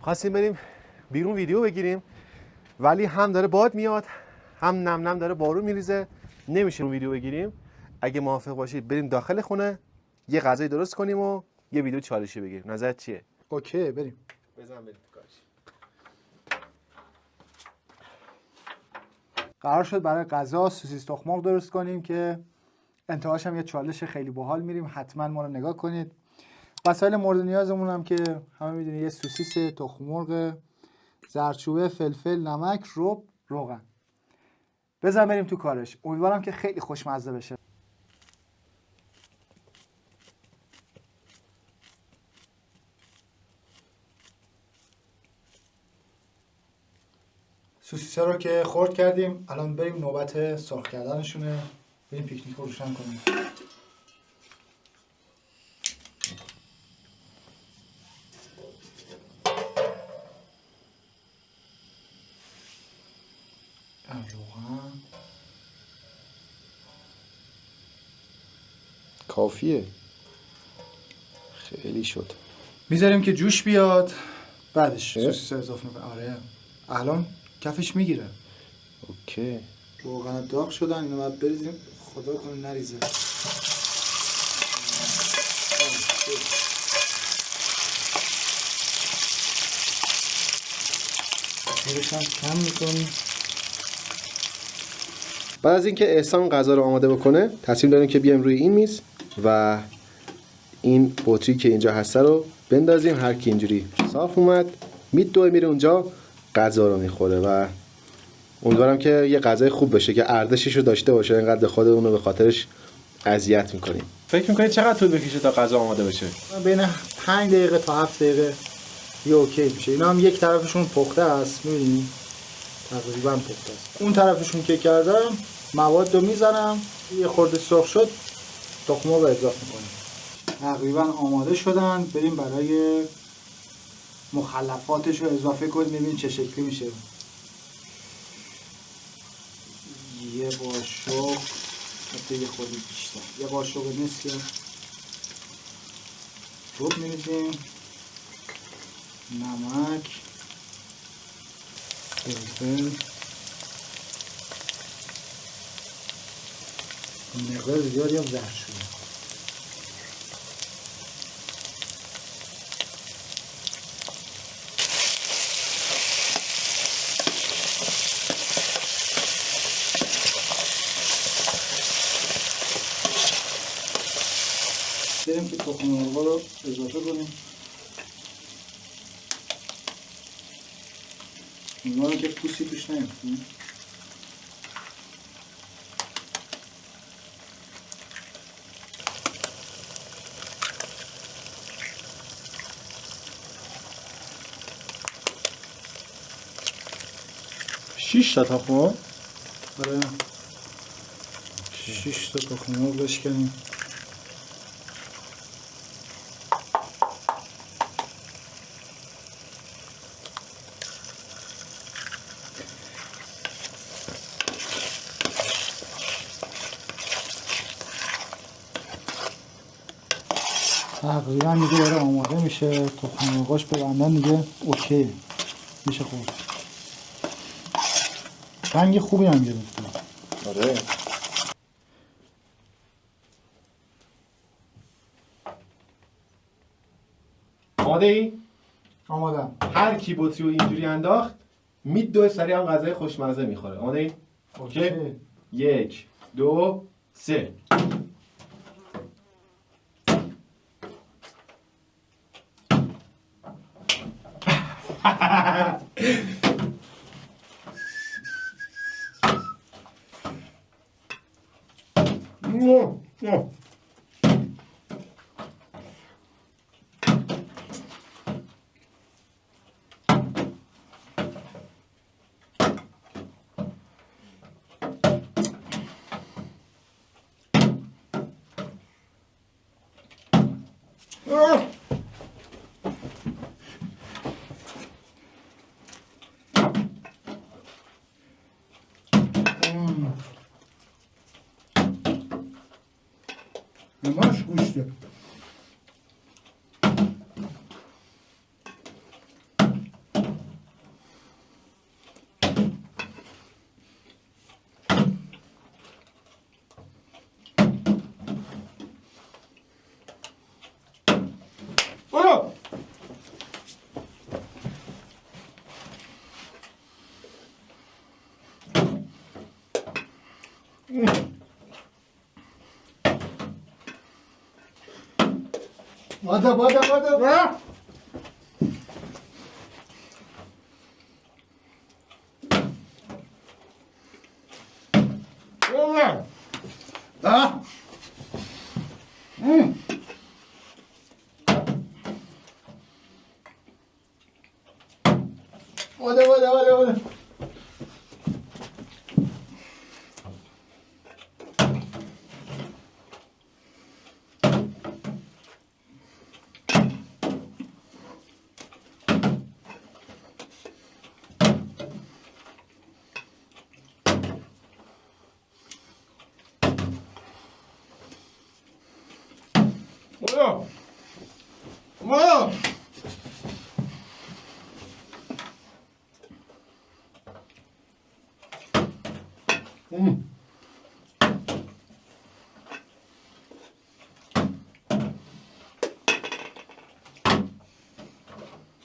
خواستیم بریم بیرون ویدیو بگیریم ولی هم داره باد میاد هم نم نم داره بارون میریزه، نمیشه اون ویدیو بگیریم. اگه موافق باشید بریم داخل خونه یه غذای درست کنیم و یه ویدیو چالشی بگیریم. نظرت چیه؟ اوکی بریم. بزن بریم تو کارش. قرار شد برای غذا سوسیس تخم مرغ درست کنیم که انتهاش هم یه چالش خیلی باحال میریم، حتما ما رو نگاه کنید. وسایل مورد نیازمون هم که همه میدونید، یه سوسیس تخم مرغ، زردچوبه، فلفل، نمک، رب، روغن. بزن بریم تو کارش. امیدوارم که خیلی خوشمزه بشه. سوسیس‌ها رو که خرد کردیم، الان بریم نوبت سرخ کردنشونه. بریم پیکنیک رو روشن کنیم. روغن کافیه، خیلی شد. میذاریم که جوش بیاد، بعدش سوسیس اضافه میکنیم. آره الان کفش میگیره. اوکی. روغن داغ شدن، اینو باید بریزیم، خدا کنه نریزه. میرشم کم میکنیم. بعد از اینکه احسان غذا رو آماده بکنه، تصمیم داریم که بیایم روی این میز و این بطری که اینجا هسته رو بندازیم. هر کی اینجوری صاف اومد میدوه میره اونجا غذا رو میخوره و امیدوارم که یه غذای خوب بشه که ارزشش رو داشته باشه، اینقدر خودمون رو به خاطرش اذیت میکنیم. فکر میکنید چقدر طول بکشه تا غذا آماده بشه؟ بین 5 دقیقه تا 7 دقیقه یه اوکی میشه. اینا هم یک طرفشون پخته است، میبینید تقریبا پخته است. اون طرفشون که کردم مواد رو میزنم، یه خورده سرخ شد تخم مرغ رو اضافه میکنیم. تقریبا آماده شدن. بریم برای مخلفاتش رو اضافه کنیم، ببینیم چه شکلی میشه. یه قاشق، حتی یه خورده بیشتر، یه قاشق نصف رب میریزیم، نمک، فلفل، مقدار زیادی هم زردچوبه. بریم که تخم مرغ رو اضافه کنیم. اینا رو که پوستی توش نمی‌کنیم. شش تا تخم مرغ؟ آره 6 تا تخم مرغ بشکنیم. تقریبا دیگه داره آماده میشه. تخم مرغاش ببندن دیگه اوکی میشه. خوب رنگ خوبی هم گرفته. آره. آماده ای؟ آمادم. هر کی بطری رو اینجوری انداخت میدوه سریع هم غذای خوشمزه میخوره. آماده ای؟ اوکی. 1 2 3. نماش گوشته. باده باده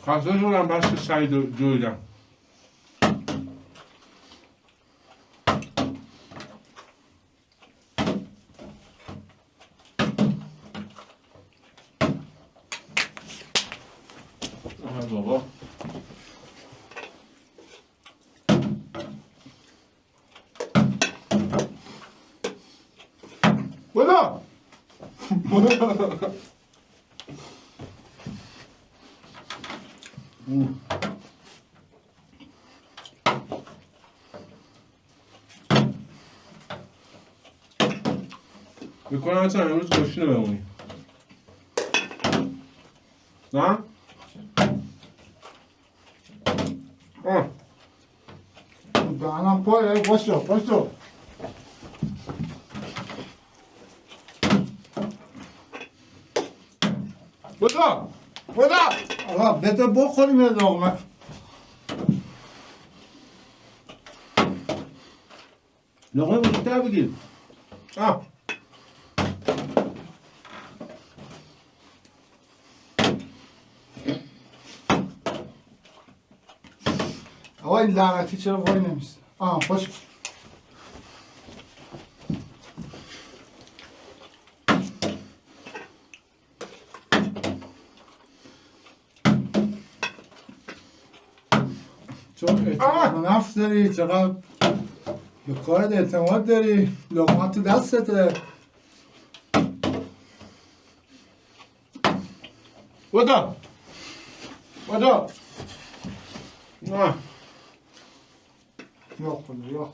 خسته شدم بس سعید رو جویدم. آه بابا بدا میکنم اصلا امروز گشنه بمونی نه؟ دهنم پره باشو بدا آقا بده بخوریم یه لقمه لقمه بزرگتر بگیر آقا این لعنتی چرا وای نمیسته باشه چون اعتماد به نفس داری چقدر به کارت اعتماد داری لقمه تو دستته بدا یا خدا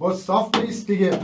با صاف بریست دیگه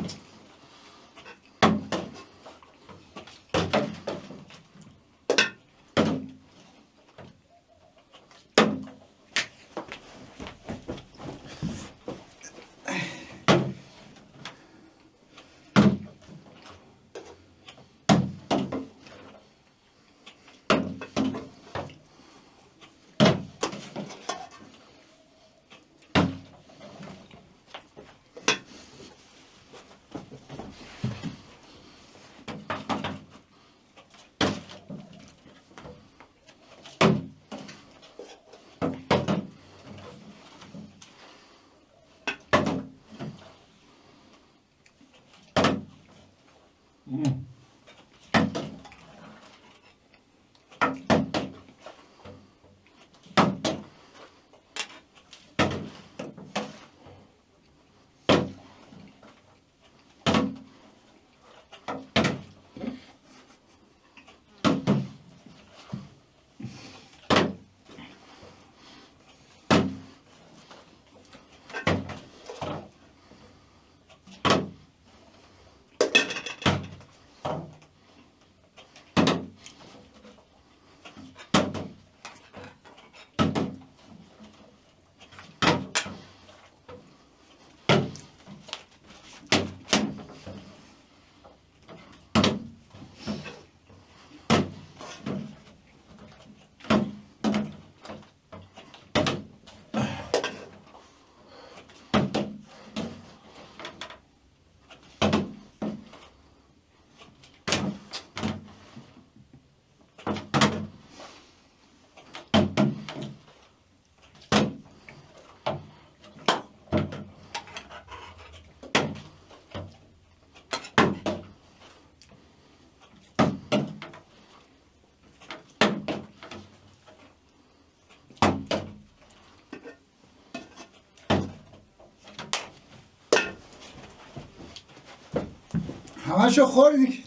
همشو خوردی.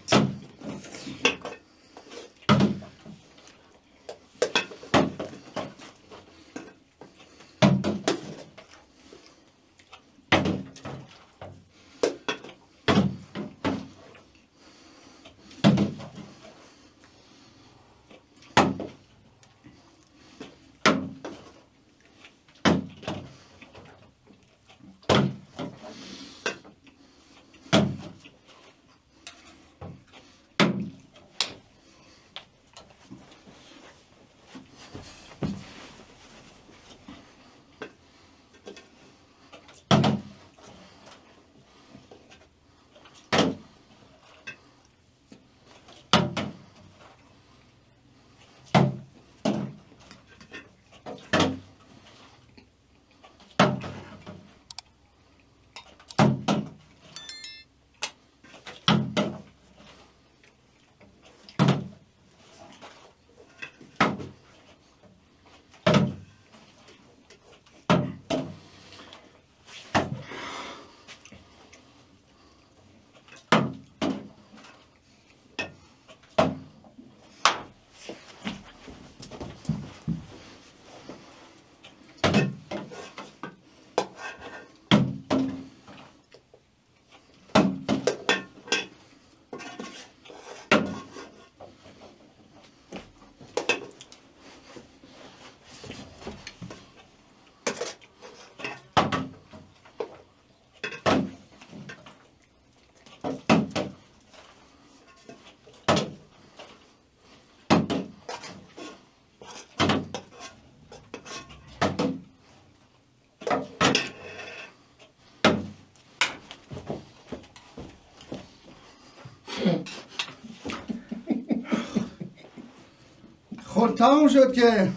خود تموم شد که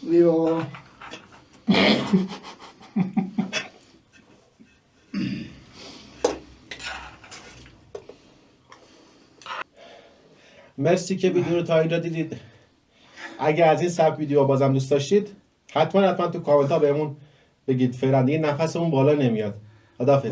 بیا. مرسی که ویدیو رو تا اینجا دیدید. اگه از این سبک ویدیو بازم دوست داشتید حتما تو کامنت ها بهمون بگید. فعلا دیگه نفسمون بالا نمیاد. خداحافظ.